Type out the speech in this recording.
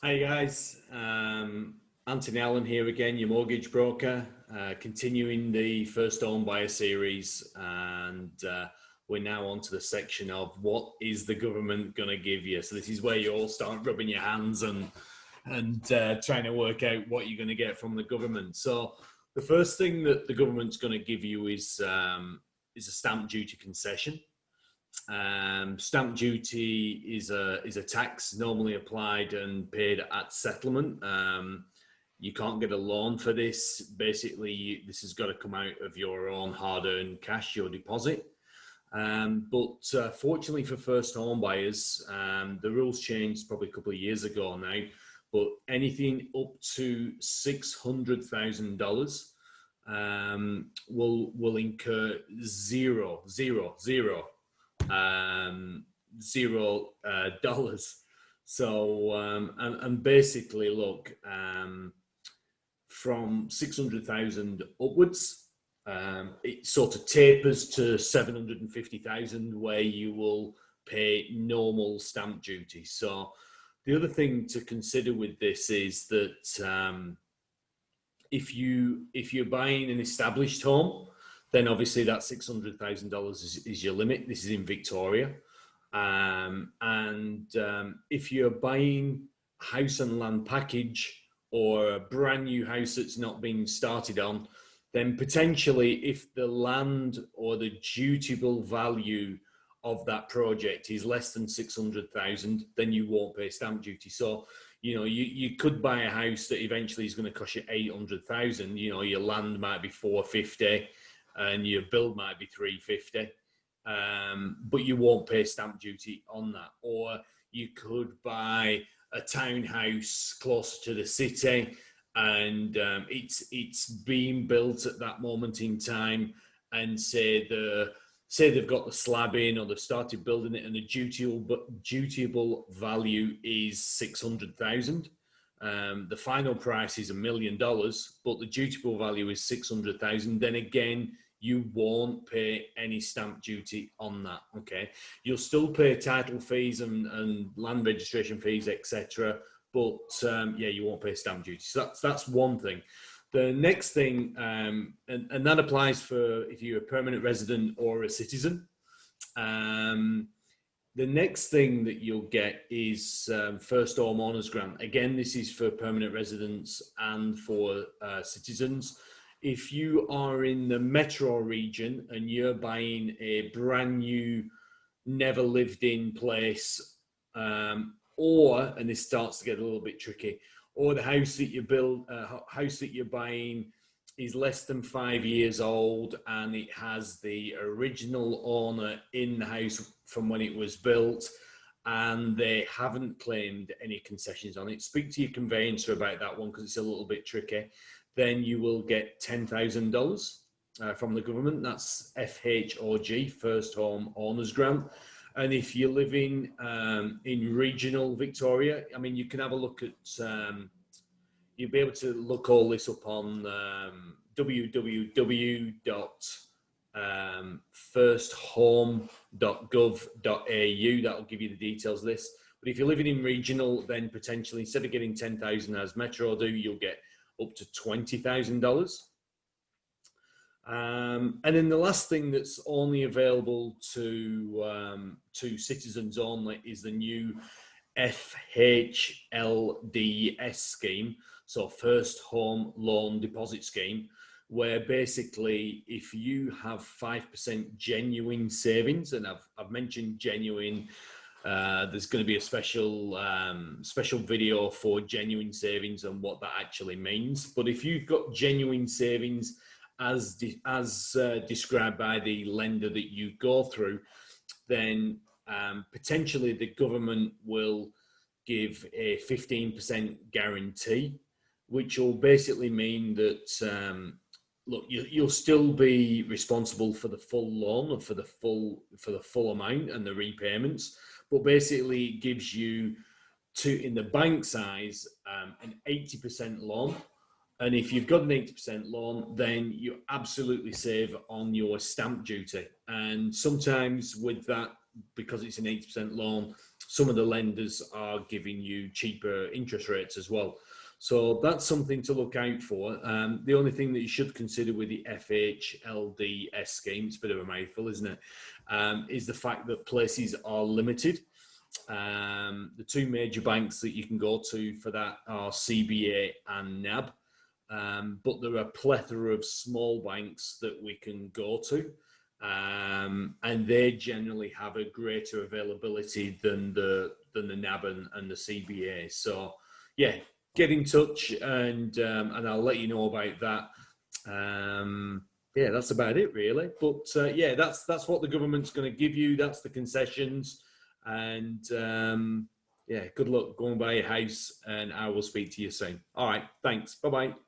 Hi guys, Anthony Allen here again, your mortgage broker, continuing the first home buyer series, and we're now on to the section of what is the government going to give you. So this is where you all start rubbing your hands and trying to work out what you're going to get from the government. So the first thing that the government's going to give you is a stamp duty concession. Stamp duty is a tax normally applied and paid at settlement. You can't get a loan for this. Basically, this has got to come out of your own hard-earned cash, your deposit. But fortunately for first home buyers, the rules changed probably a couple of years ago now. But anything up to $600,000 will incur $0. So and basically, look, from 600,000 upwards, it sort of tapers to 750,000, where you will pay normal stamp duty. So the other thing to consider with this is that if you're buying an established home, then obviously that $600,000 is your limit. This is in Victoria. If you're buying a house and land package or a brand new house that's not been started on, then potentially if the land or the dutiable value of that project is less than 600,000, then you won't pay stamp duty. So, you could buy a house that eventually is going to cost you 800,000. Your land might be 450 and your build might be 350, but you won't pay stamp duty on that. Or you could buy a townhouse close to the city, and it's being built at that moment in time, and say they've got the slab in or they've started building it, and the dutiable value is 600,000. The final price is $1 million, but the dutiable value is 600,000. Then again, you won't pay any stamp duty on that. Okay, you'll still pay title fees and land registration fees, etc. But you won't pay stamp duty. So that's one thing. The next thing, and that applies for if you're a permanent resident or a citizen. The next thing that you'll get is first homeowners grant. Again, this is for permanent residents and for citizens. If you are in the metro region and you're buying a brand new, never lived in place, and this starts to get a little bit tricky, or the house that you're buying is less than 5 years old and it has the original owner in the house from when it was built, and they haven't claimed any concessions on it, speak to your conveyancer about that one because it's a little bit tricky. Then you will get $10,000 from the government. That's FHOG, First Home Owners Grant. And if you're living in regional Victoria, I mean, you can have a look at, you'll be able to look all this up on www.firsthome.gov.au. That'll give you the details of this. But if you're living in regional, then potentially instead of getting 10,000 as Metro do, you'll get up to $20,000. And then the last thing that's only available to citizens only is the new FHLDS scheme, so First Home Loan Deposit Scheme, where basically if you have 5% genuine savings, and I've mentioned genuine, there's going to be a special video for genuine savings and what that actually means. But if you've got genuine savings as described by the lender that you go through, then potentially the government will give a 15% guarantee, which will basically mean that look, you'll still be responsible for the full loan or for the full amount and the repayments, but basically it gives you in the bank size an 80% loan. And if you've got an 80% loan, then you absolutely save on your stamp duty. And sometimes with that, because it's an 80% loan, some of the lenders are giving you cheaper interest rates as well. So that's something to look out for. The only thing that you should consider with the FHLDS scheme, it's a bit of a mouthful, isn't it, is the fact that places are limited. The two major banks that you can go to for that are CBA and NAB, but there are a plethora of small banks that we can go to, and they generally have a greater availability than the NAB and the CBA. So yeah, get in touch, and I'll let you know about that. Yeah, that's about it really. But yeah, that's what the government's going to give you. That's the concessions, and yeah, good luck going buy a house, and I will speak to you soon. All right, thanks. Bye bye.